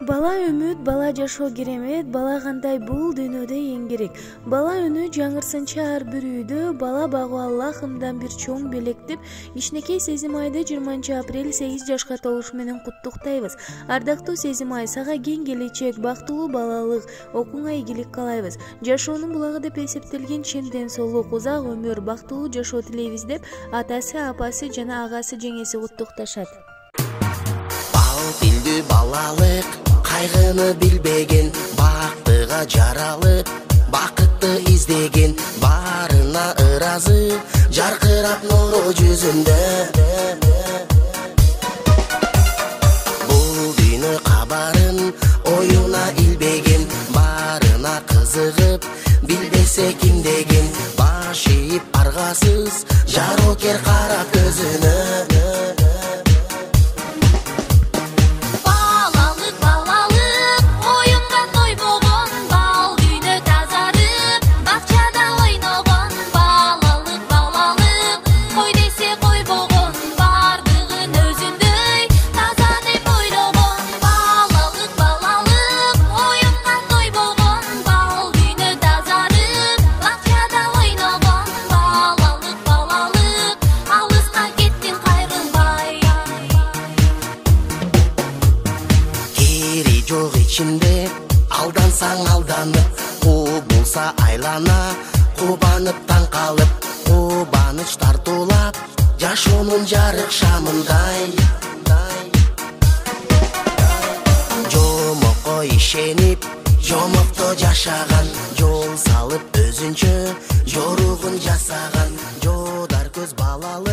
Бала үмүт, бала жашоо керемет, бала кандай бул дүйнөдө эң керек. Бала үнү жаңырсынча ар бир үйдө, бала багуу Аллахымдан бир чоң белек деп, кичинекей Сезим айды 20 апрель 8 жашка толушу менен куттуктайбыз. Ардактуу Сезим ай, сага кең келечек, бактылуу балалык, окууңа ийгилик каалайбыз. Жашоонун булагы деп эсептелген чын ден соолук, узак өмүр, бактылуу жашоо тилейбиз деп атасы, апасы жана агасы жеңеси куттукташат. Тилдүү балалык, кайгыны билбеген, бактыга жаралып, бакытты издеген, барына ыразы, жаркырап нуру жүзүндө. Бул дүйнө кабарын оюна илбеген, барына кызыгып, билбесе ким деген, баш ийип аргасыз, жарокер карап көзүнө. Жок ичинде алдансаң алданып, кубулса айлана, кубанып таң калып, кубаныч тартуулап, жашоонун жарык шамындай. Жомокко ишенип, жомокто жашаган, жол салып өзүнчө жоругун жасаган, жодар көз балалы